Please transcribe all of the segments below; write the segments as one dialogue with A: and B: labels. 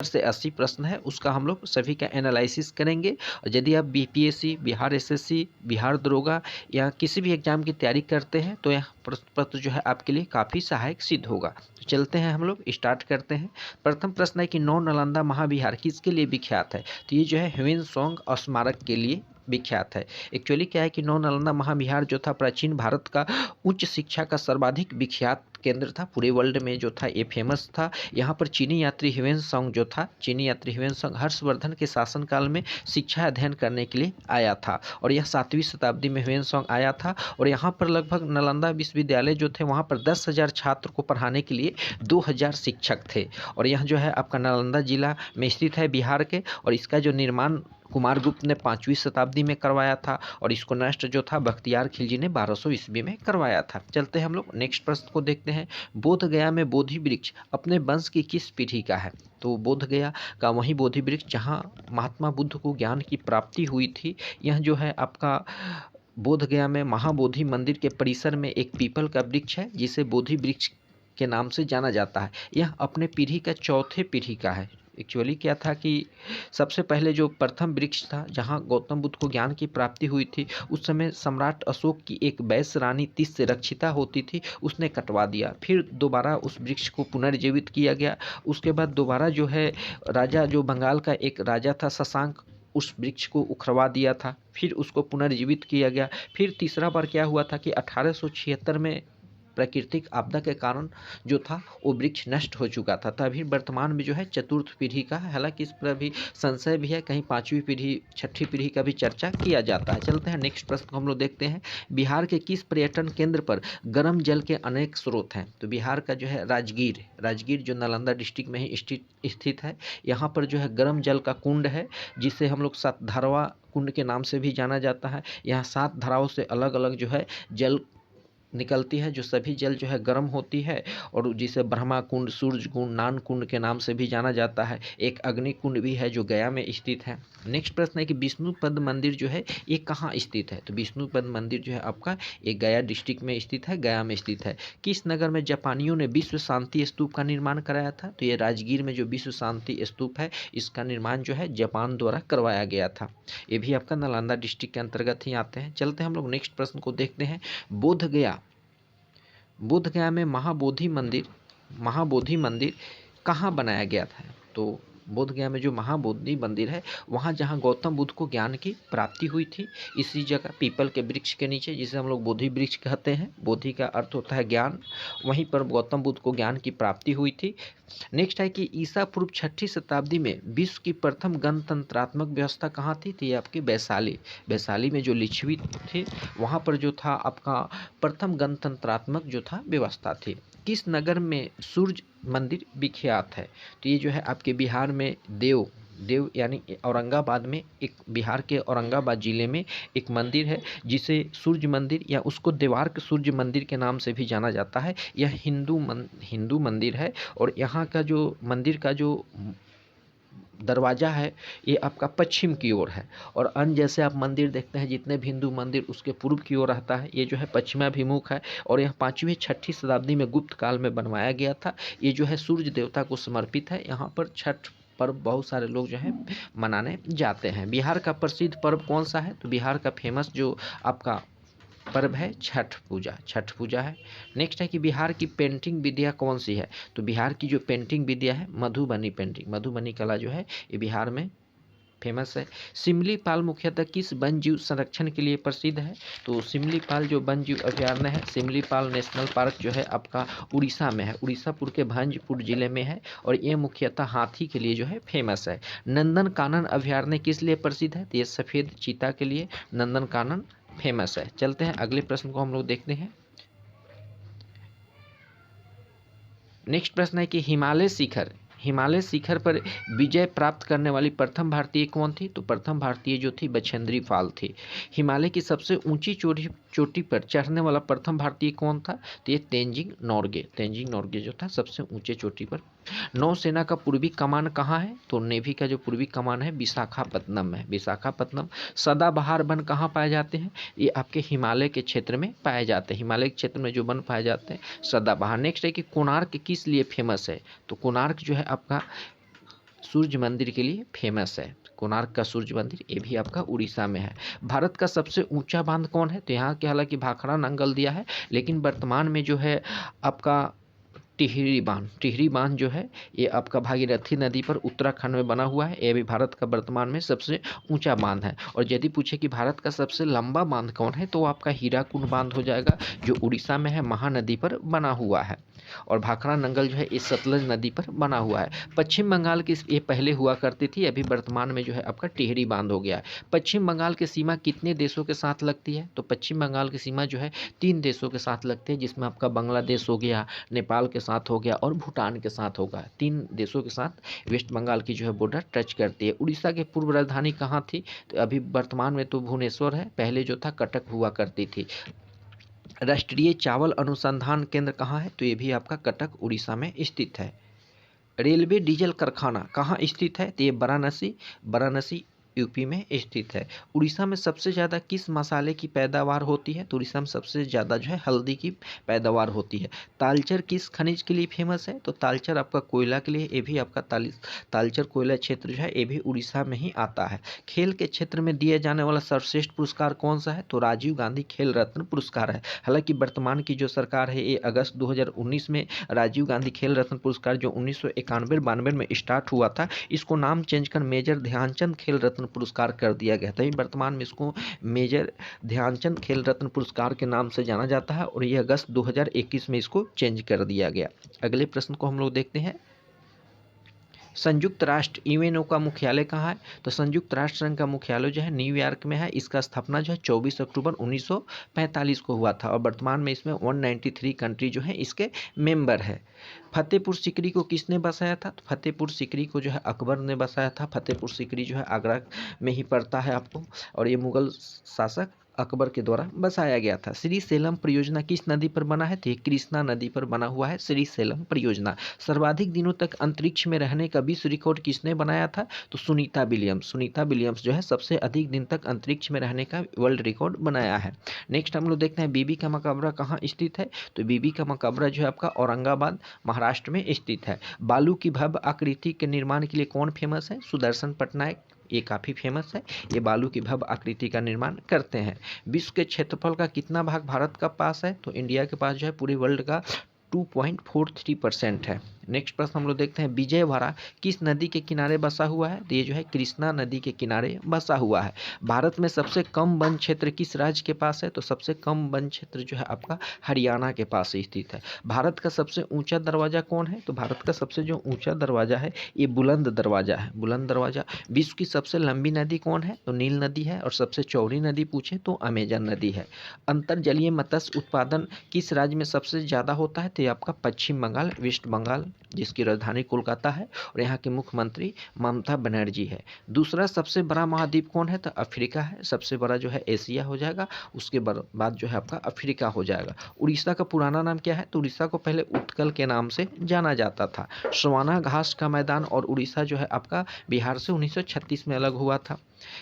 A: से 80 प्रश्न है, उसका हम लोग सभी का एनालिसिस करेंगे। और यदि आप बीपीएससी, बिहार एसएससी, बिहार दरोगा या किसी भी एग्जाम की तैयारी करते हैं तो यह प्रश्न पत्र जो है आपके लिए काफ़ी सहायक सिद्ध होगा। तो चलते हैं, हम लोग स्टार्ट करते हैं। प्रथम प्रश्न है कि नौ नालंदा महाविहार किसके लिए विख्यात है? तो ये जो है ह्यूएन स्मारक के लिए विख्यात है। एक्चुअली क्या है कि नौ नालंदा महाविहार जो था प्राचीन भारत का उच्च शिक्षा का सर्वाधिक विख्यात केंद्र था। पूरे वर्ल्ड में जो था ये फेमस था। यहाँ पर चीनी यात्री ह्यूएन जो था, चीनी यात्री ह्यूएन हर्षवर्धन के शासनकाल में शिक्षा अध्ययन करने के लिए आया था और यह 7वीं शताब्दी में ह्यूएन आया था। और यहाँ पर लगभग नालंदा विश्वविद्यालय जो थे वहाँ पर 10,000 छात्र को पढ़ाने के लिए 2,000 शिक्षक थे। और यह जो है आपका नालंदा जिला में स्थित है बिहार के। और इसका जो निर्माण कुमारगुप्त ने 5वीं शताब्दी में करवाया था और इसको नष्ट जो था बख्तियार खिलजी ने 1200 ईस्वी में करवाया था। चलते हैं हम लोग नेक्स्ट प्रश्न को देखते हैं। बोध गया में बोधि वृक्ष अपने वंश की किस पीढ़ी का है? तो बोध गया का वही बोधि वृक्ष जहाँ महात्मा बुद्ध को ज्ञान की प्राप्ति हुई थी। यह जो है आपका बोध गया में महाबोधि मंदिर के परिसर में एक पीपल का वृक्ष है जिसे बोधि वृक्ष के नाम से जाना जाता है। यह अपने पीढ़ी का चौथे पीढ़ी का है। एक्चुअली क्या था कि सबसे पहले जो प्रथम वृक्ष था जहाँ गौतम बुद्ध को ज्ञान की प्राप्ति हुई थी, उस समय सम्राट अशोक की एक वैश्य रानी तिस्य रक्षिता होती थी, उसने कटवा दिया। फिर दोबारा उस वृक्ष को पुनर्जीवित किया गया। उसके बाद दोबारा जो है राजा, जो बंगाल का एक राजा था शशांक, उस वृक्ष को उखड़वा दिया था। फिर उसको पुनर्जीवित किया गया। फिर तीसरा बार क्या हुआ था कि 1876 में प्राकृतिक आपदा के कारण जो था वो वृक्ष नष्ट हो चुका था। तभी वर्तमान में जो है चतुर्थ पीढ़ी का है। हालांकि इस पर अभी संशय भी है, कहीं 5वीं पीढ़ी, 6ठी पीढ़ी का भी चर्चा किया जाता है। चलते हैं नेक्स्ट प्रश्न को हम लोग देखते हैं। बिहार के किस पर्यटन केंद्र पर गर्म जल के अनेक स्रोत हैं? तो बिहार का जो है राजगीर, राजगीर जो नालंदा डिस्ट्रिक्ट में ही स्थित है। यहाँ पर जो है गर्म जल का कुंड है जिसे हम लोग सातधारवा कुंड के नाम से भी जाना जाता है। यहाँ 7 धाराओं से अलग अलग जो है जल निकलती है, जो सभी जल जो है गर्म होती है और जिसे ब्रह्मा कुंड, सूर्य कुंड, नान कुंड के नाम से भी जाना जाता है। एक अग्नि कुंड भी है जो गया में स्थित है। नेक्स्ट प्रश्न है कि विष्णुपद मंदिर जो है ये कहाँ स्थित है? तो विष्णुपद मंदिर जो है आपका एक गया डिस्ट्रिक्ट में स्थित है, गया में स्थित है। किस नगर में जापानियों ने विश्व शांति स्तूप का निर्माण कराया था? तो ये राजगीर में जो विश्व शांति स्तूप है इसका निर्माण जो है जापान द्वारा करवाया गया था। ये भी आपका नालंदा डिस्ट्रिक्ट के अंतर्गत ही आते हैं। चलते हैं हम लोग नेक्स्ट प्रश्न को देखते हैं। बोध गया में महाबोधि मंदिर कहाँ बनाया गया था? तो बोध गया में जो महाबोधि मंदिर है वहाँ जहाँ गौतम बुद्ध को ज्ञान की प्राप्ति हुई थी, इसी जगह पीपल के वृक्ष के नीचे, जिसे हम लोग बोधि वृक्ष कहते हैं, बोधि का अर्थ होता है ज्ञान, वहीं पर गौतम बुद्ध को ज्ञान की प्राप्ति हुई थी। नेक्स्ट है कि ईसा पूर्व 6ठी शताब्दी में विश्व की प्रथम गणतंत्रात्मक व्यवस्था कहाँ थी? तो ये आपकी वैशाली में जो लिच्छवी थे वहाँ पर जो था आपका प्रथम गणतंत्रात्मक जो था व्यवस्था थी। किस नगर में सूर्य मंदिर विख्यात है? तो ये जो है आपके बिहार में देव यानी औरंगाबाद में, एक बिहार के औरंगाबाद जिले में एक मंदिर है जिसे सूर्य मंदिर या उसको देवार्क सूर्य मंदिर के नाम से भी जाना जाता है। यह हिंदू मंदिर है और यहाँ का जो मंदिर का जो दरवाज़ा है ये आपका पश्चिम की ओर है। और अन्य जैसे आप मंदिर देखते हैं जितने भी हिंदू मंदिर उसके पूर्व की ओर रहता है, ये जो है पश्चिमाभिमुख है। और यह 5वीं 6ठी शताब्दी में गुप्त काल में बनवाया गया था। ये जो है सूर्य देवता को समर्पित है। यहाँ पर छठ पर्व बहुत सारे लोग जो है मनाने जाते हैं। बिहार का प्रसिद्ध पर्व कौन सा है? तो बिहार का फेमस जो आपका पर्व है छठ पूजा है। नेक्स्ट है कि बिहार की पेंटिंग विद्या कौन सी है? तो बिहार की जो पेंटिंग विद्या है मधुबनी कला जो है ये बिहार में फेमस है। सिमलीपाल मुख्यतः किस वन जीव संरक्षण के लिए प्रसिद्ध है? तो सिमलीपाल जो वन जीव अभयारण्य है, सिमलीपाल नेशनल पार्क जो है आपका उड़ीसा में है, उड़ीसापुर के भंजपुर जिले में है और ये मुख्यतः हाथी के लिए जो है फेमस है। नंदन कानन अभयारण्य किस लिए प्रसिद्ध है? तो ये सफ़ेद चीता के लिए नंदन कानन फेमस है। चलते हैं अगले प्रश्न को हम लोग देखते हैं। नेक्स्ट प्रश्न है कि हिमालय शिखर पर विजय प्राप्त करने वाली प्रथम भारतीय कौन थी? तो प्रथम भारतीय जो थी बछेंद्री पाल थी। हिमालय की सबसे ऊंची चोटी पर चढ़ने वाला प्रथम भारतीय कौन था? तो ये तेंजिंग नोर्गे जो था सबसे ऊंचे चोटी पर। नौसेना का पूर्वी कमान कहाँ है? तो नेवी का जो पूर्वी कमान है विशाखापत्तनम है, विशाखापत्तनम। सदाबहार वन कहाँ पाए जाते हैं? ये आपके हिमालय के क्षेत्र में पाए जाते हैं। हिमालय के क्षेत्र में जो वन पाए जाते हैं सदाबहार। नेक्स्ट है कि कोणार्क किस लिए फेमस है? तो कोणार्क जो है आपका सूर्य मंदिर के लिए फेमस है। कोणार्क का सूर्य मंदिर ये भी आपका उड़ीसा में है। भारत का सबसे ऊंचा बांध कौन है? तो यहाँ के हालांकि भाखड़ा नंगल दिया है, लेकिन वर्तमान में जो है आपका टिहरी बांध जो है ये आपका भागीरथी नदी पर उत्तराखंड में बना हुआ है। ये भी भारत का वर्तमान में सबसे ऊंचा बांध है। और यदि पूछे कि भारत का सबसे लंबा बांध कौन है, तो आपका हीराकुंड बांध हो जाएगा, जो उड़ीसा में है, महानदी पर बना हुआ है। और भाखड़ा नंगल जो है इस सतलज नदी पर बना हुआ है। पश्चिम बंगाल की ये पहले हुआ करती थी, अभी वर्तमान में जो है आपका टिहरी बांध हो गया है। पश्चिम बंगाल की सीमा कितने देशों के साथ लगती है? तो पश्चिम बंगाल की सीमा जो है 3 देशों के साथ लगती है, जिसमें आपका बांग्लादेश हो गया, नेपाल के साथ हो गया और भूटान के साथ होगा। 3 देशों के साथ वेस्ट बंगाल की जो है बॉर्डर टच करती है। उड़ीसा की पूर्व राजधानी कहाँ थी? तो अभी वर्तमान में तो भुवनेश्वर है, पहले जो था कटक हुआ करती थी। राष्ट्रीय चावल अनुसंधान केंद्र कहाँ है? तो ये भी आपका कटक उड़ीसा में स्थित है। रेलवे डीजल कारखाना कहाँ स्थित है? तो ये वाराणसी यूपी में स्थित है। उड़ीसा में सबसे ज़्यादा किस मसाले की पैदावार होती है? तो उड़ीसा में सबसे ज़्यादा जो है हल्दी की पैदावार होती है। तालचर किस खनिज के लिए फेमस है? तो तालचर आपका कोयला के लिए, ये भी आपका तालचर कोयला क्षेत्र जो है ये भी उड़ीसा में ही आता है। खेल के क्षेत्र में दिए जाने वाला सर्वश्रेष्ठ पुरस्कार कौन सा है? तो राजीव गांधी खेल रत्न पुरस्कार है। हालांकि वर्तमान की जो सरकार है ये अगस्त 2019 में राजीव गांधी खेल रत्न पुरस्कार जो 1991-92 में स्टार्ट हुआ था, इसको नाम चेंज कर मेजर ध्यानचंद खेल रत्न पुरस्कार कर दिया गया था। वर्तमान में इसको मेजर ध्यानचंद खेल रत्न पुरस्कार के नाम से जाना जाता है और ये अगस्त 2021 में इसको चेंज कर दिया गया। अगले प्रश्न को हम लोग देखते हैं। संयुक्त राष्ट्र यूएनओ का मुख्यालय कहाँ है? तो संयुक्त राष्ट्र संघ का मुख्यालय जो है न्यूयॉर्क में है। इसका स्थापना जो है 24 अक्टूबर 1945 को हुआ था और वर्तमान में इसमें 193 कंट्री जो है इसके मेंबर है। फतेहपुर सीकरी को किसने बसाया था? तो फतेहपुर सीकरी को जो है अकबर ने बसाया था। फतेहपुर सीकरी जो है आगरा में ही पड़ता है आपको, और ये मुगल शासक अकबर के द्वारा बसाया गया था। श्री सेलम परियोजना किस नदी पर बना है? तो ये कृष्णा नदी पर बना हुआ है श्री सेलम परियोजना। सर्वाधिक दिनों तक अंतरिक्ष में रहने का विश्व रिकॉर्ड किसने बनाया था? तो सुनीता विलियम्स जो है सबसे अधिक दिन तक अंतरिक्ष में रहने का वर्ल्ड रिकॉर्ड बनाया है। नेक्स्ट हम लोग देखते हैं बीबी का मकबरा कहाँ स्थित है? तो बीबी का मकबरा जो है आपका औरंगाबाद महाराष्ट्र में स्थित है। बालू की भव्य आकृति के निर्माण के लिए कौन फेमस है? सुदर्शन पटनायक, ये काफ़ी फेमस है। ये बालू की भव्य आकृति का निर्माण करते हैं। विश्व के क्षेत्रफल का कितना भाग भारत का पास है? तो इंडिया के पास जो है पूरे वर्ल्ड का 2.43% है। नेक्स्ट प्रश्न हम लोग देखते हैं। विजयवाड़ा किस नदी के किनारे बसा हुआ है? तो ये जो है कृष्णा नदी के किनारे बसा हुआ है। भारत में सबसे कम वन क्षेत्र किस राज्य के पास है? तो सबसे कम वन क्षेत्र जो है आपका हरियाणा के पास स्थित है। भारत का सबसे ऊंचा दरवाजा कौन है? तो भारत का सबसे जो ऊंचा दरवाजा है ये बुलंद दरवाजा है, बुलंद दरवाजा। विश्व की सबसे लंबी नदी कौन है? तो नील नदी है। और सबसे चौड़ी नदी पूछे तो अमेजन नदी है। अंतर्जलीय मत्स्य उत्पादन किस राज्य में सबसे ज़्यादा होता है? तो ये आपका पश्चिम बंगाल, वेस्ट बंगाल, जिसकी राजधानी कोलकाता है और यहाँ के मुख्यमंत्री ममता बनर्जी है। दूसरा सबसे बड़ा महाद्वीप कौन है? तो अफ्रीका है। सबसे बड़ा जो है एशिया हो जाएगा, उसके बाद जो है आपका अफ्रीका हो जाएगा। उड़ीसा का पुराना नाम क्या है? तो उड़ीसा को पहले उत्कल के नाम से जाना जाता था। सवाना घास का मैदान और उड़ीसा जो है आपका बिहार से 1936 में अलग हुआ था।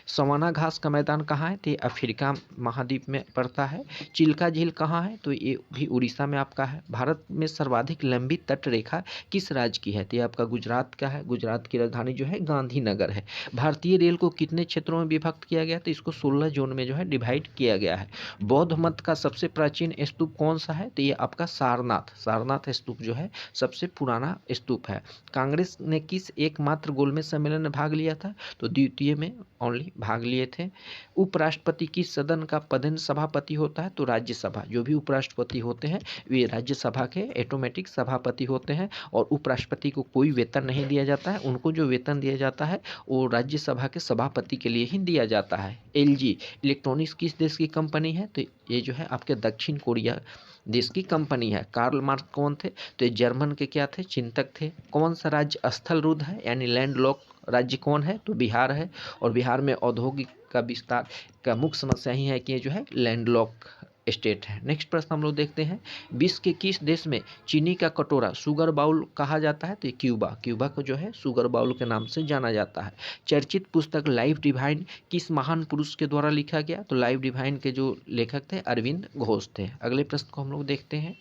A: सवाना घास का मैदान कहाँ है? तो ये अफ्रीका महाद्वीप में पड़ता है। चिल्का झील कहाँ है? तो ये भी उड़ीसा में आपका है। भारत में सर्वाधिक लंबी तट रेखा किस राज्य की है? तो ये आपका गुजरात का है। गुजरात की राजधानी जो है गांधीनगर है। भारतीय रेल को कितने क्षेत्रों में विभक्त किया गया? तो इसको 16 जोन में जो है डिवाइड किया गया है। बौद्ध मत का सबसे प्राचीन स्तूप कौन सा है? तो ये आपका सारनाथ स्तूप जो है सबसे पुराना स्तूप है। कांग्रेस ने किस एकमात्र गोलमेज सम्मेलन में भाग लिया था? तो द्वितीय में ओनली भाग लिए थे। उपराष्ट्रपति की सदन का पदेन सभापति होता है? तो राज्यसभा, जो भी उपराष्ट्रपति होते हैं वे राज्यसभा के ऑटोमेटिक सभापति होते हैं और उपराष्ट्रपति को कोई वेतन नहीं दिया जाता है। उनको जो वेतन दिया जाता है वो राज्यसभा के सभापति के लिए ही दिया जाता है। एलजी इलेक्ट्रॉनिक्स किस देश की कंपनी है? तो ये जो है आपके दक्षिण कोरिया देश की कंपनी है। कार्ल मार्क्स कौन थे? तो ये जर्मन के क्या थे? चिंतक थे। कौन सा राज्य स्थलरुद्ध है यानी लैंडलॉक राज्य कौन है? तो बिहार है। और बिहार में औद्योगिक का विस्तार का मुख्य समस्या ही है कि ये जो है लैंडलॉक स्टेट है। नेक्स्ट प्रश्न हम लोग देखते हैं। विश्व के किस देश में चीनी का कटोरा शुगर बाउल कहा जाता है? तो क्यूबा को जो है शुगर बाउल के नाम से जाना जाता है। चर्चित पुस्तक लाइफ डिवाइन किस महान पुरुष के द्वारा लिखा गया? तो लाइफ डिवाइन के जो लेखक थे अरविंद घोष थे। अगले प्रश्न को हम लोग देखते हैं।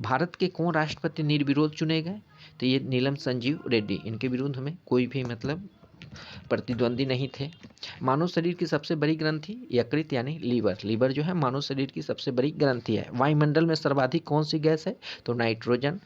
A: भारत के कौन राष्ट्रपति निर्विरोध चुने गए? तो ये नीलम संजीव रेड्डी, इनके विरुद्ध में कोई भी मतलब प्रतिद्वंदी नहीं थे। मानव शरीर की सबसे बड़ी ग्रंथि यकृत यानी लीवर। लीवर जो है मानव शरीर की सबसे बड़ी ग्रंथि है। वायुमंडल में सर्वाधिक कौन सी गैस है? तो नाइट्रोजन।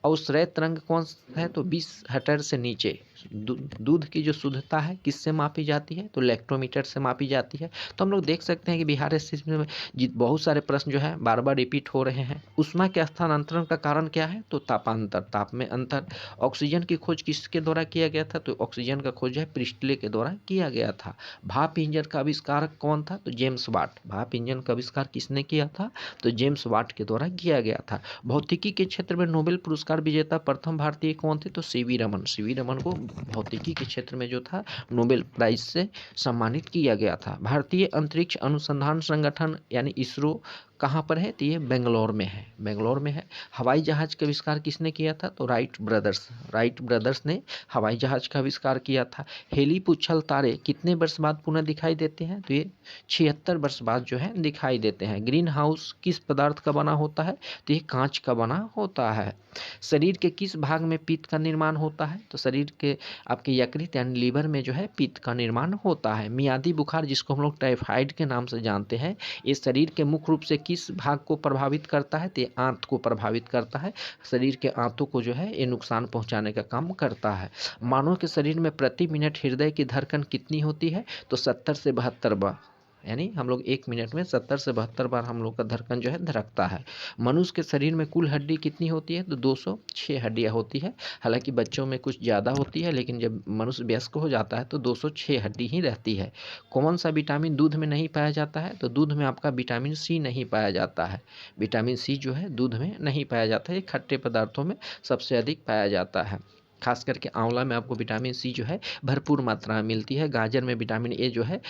A: और श्वेत रंग कौन सा है? तो 20 हेक्टेयर से नीचे। दूध की जो शुद्धता है किससे मापी जाती है? तो लैक्टोमीटर से मापी जाती है। तो हम लोग देख सकते हैं कि बिहार एसएससी में बहुत सारे प्रश्न जो है बार बार रिपीट हो रहे हैं। उष्मा के स्थानांतरण का कारण क्या है? तो तापांतर, ताप में अंतर। ऑक्सीजन की खोज किसके द्वारा किया गया था? तो ऑक्सीजन का खोज है प्रिस्टले के द्वारा किया गया था। भाप इंजन का आविष्कारक कौन था? तो जेम्स वाट। भाप इंजन का आविष्कार किसने किया था? तो जेम्स वाट के द्वारा किया गया था। भौतिकी के क्षेत्र में नोबेल पुरस्कार विजेता प्रथम भारतीय कौन थे? तो सीवी रमन। सीवी रमन को भौतिकी के क्षेत्र में जो था नोबेल प्राइज से सम्मानित किया गया था। भारतीय अंतरिक्ष अनुसंधान संगठन यानी इसरो कहाँ पर है? तो ये बेंगलोर में है, बेंगलोर में है। हवाई जहाज का आविष्कार किसने किया था? तो राइट ब्रदर्स। राइट ब्रदर्स ने हवाई जहाज का आविष्कार किया था। हेली पुच्छल तारे कितने वर्ष बाद पुनः दिखाई देते हैं? तो ये 76 वर्ष बाद जो है दिखाई देते हैं। ग्रीन हाउस किस पदार्थ का बना होता है? तो ये कांच का बना होता है। शरीर के किस भाग में पित्त का निर्माण होता है? तो शरीर के आपके यकृत यानी लीवर में जो है पित्त का निर्माण होता है। मियादी बुखार जिसको हम लोग टाइफाइड के नाम से जानते हैं, ये शरीर के मुख्य रूप से किस भाग को प्रभावित करता है? तो ये आंत को प्रभावित करता है। शरीर के आंतों को जो है ये नुकसान पहुंचाने का काम करता है। मानव के शरीर में प्रति मिनट हृदय की धड़कन कितनी होती है? तो 70 से 72 बार, यानी हम लोग 1 मिनट में 70 से 72 बार हम लोग का धड़कन जो है धड़कता है। मनुष्य के शरीर में कुल हड्डी कितनी होती है? तो 206 हड्डियां होती है। हालांकि बच्चों में कुछ ज़्यादा होती है, लेकिन जब मनुष्य वयस्क हो जाता है तो 206 हड्डी ही रहती है। कौन सा विटामिन दूध में नहीं पाया जाता है? तो दूध में आपका विटामिन सी नहीं पाया जाता है। विटामिन सी जो है दूध में नहीं पाया जाता है, ये खट्टे पदार्थों में सबसे अधिक पाया जाता है। खास करके आंवला में आपको विटामिन सी जो है भरपूर मात्रा में मिलती है। गाजर में विटामिन ए जो है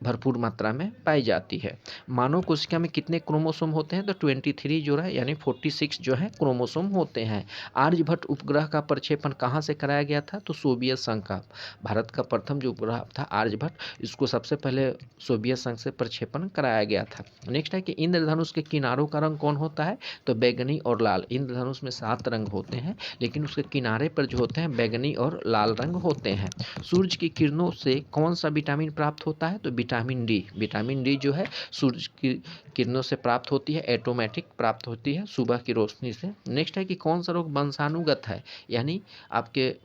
A: भरपूर मात्रा में पाई जाती है। मानव कोशिका में कितने क्रोमोसोम होते हैं? तो 23 जो है यानी 46 जो है क्रोमोसोम होते हैं। आर्यभट्ट उपग्रह का प्रक्षेपण कहाँ से कराया गया था? तो सोवियत संघ का। भारत का प्रथम जो उपग्रह था आर्यभट्ट, इसको सबसे पहले सोवियत संघ से प्रक्षेपण कराया गया था। नेक्स्ट है कि इंद्रधनुष के किनारों का रंग कौन होता है? तो बैगनी और लाल। इंद्रधनुष में 7 रंग होते हैं, लेकिन उसके किनारे पर जो होते हैं बैगनी और लाल रंग होते हैं। सूर्य की किरणों से कौन सा विटामिन प्राप्त होता है? तो विटामिन डी। विटामिन डी जो है सूर्य की किरणों से प्राप्त होती है, ऑटोमेटिक प्राप्त होती है सुबह की रोशनी से। नेक्स्ट है कि कौन सा रोग वंशानुगत है, यानी आपके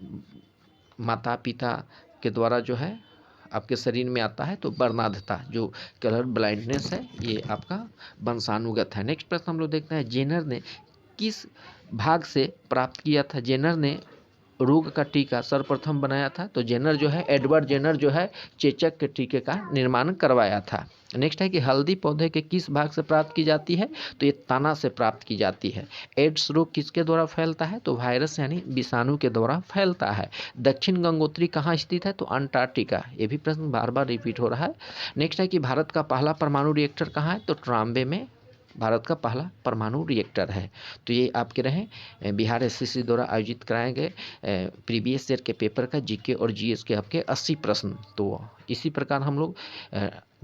A: माता पिता के द्वारा जो है आपके शरीर में आता है। तो वर्णांधता जो कलर ब्लाइंडनेस है ये आपका वंशानुगत है। नेक्स्ट प्रश्न हम लोग देखते हैं, जेनर ने किस भाग से प्राप्त किया था? जेनर ने रोग का टीका सर्वप्रथम बनाया था। तो जेनर जो है एडवर्ड जेनर जो है चेचक के टीके का निर्माण करवाया था। नेक्स्ट है कि हल्दी पौधे के किस भाग से प्राप्त की जाती है? तो ये तना से प्राप्त की जाती है। एड्स रोग किसके द्वारा फैलता है? तो वायरस यानी विषाणु के द्वारा फैलता है। दक्षिण गंगोत्री कहाँ स्थित है? तो अंटार्कटिका। ये भी प्रश्न बार बार रिपीट हो रहा है। नेक्स्ट है कि भारत का पहला परमाणु रिएक्टर कहाँ है? तो ट्राम्बे में भारत का पहला परमाणु रिएक्टर है। तो ये आपके रहे बिहार एसएससी द्वारा आयोजित कराए गए प्रीवियस ईयर के पेपर का जीके और जीएस के आपके 80 प्रश्न। तो इसी प्रकार हम लोग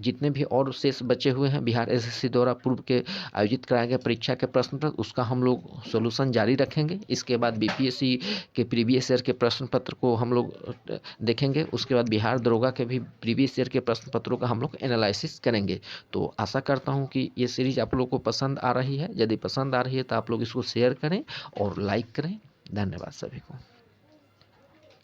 A: जितने भी और शेष बचे हुए हैं बिहार एसएससी द्वारा पूर्व के आयोजित कराए गए परीक्षा के प्रश्न पत्र, उसका हम लोग सोल्यूशन जारी रखेंगे। इसके बाद बीपीएससी के प्रीवियस ईयर के प्रश्न पत्र को हम लोग देखेंगे। उसके बाद बिहार दरोगा के भी प्रीवियस ईयर के प्रश्न पत्रों का हम लोग एनालिसिस करेंगे। तो आशा करता हूँ कि ये सीरीज आप लोग को पसंद आ रही है। यदि पसंद आ रही है तो आप लोग इसको शेयर करें और लाइक करें। धन्यवाद सभी को।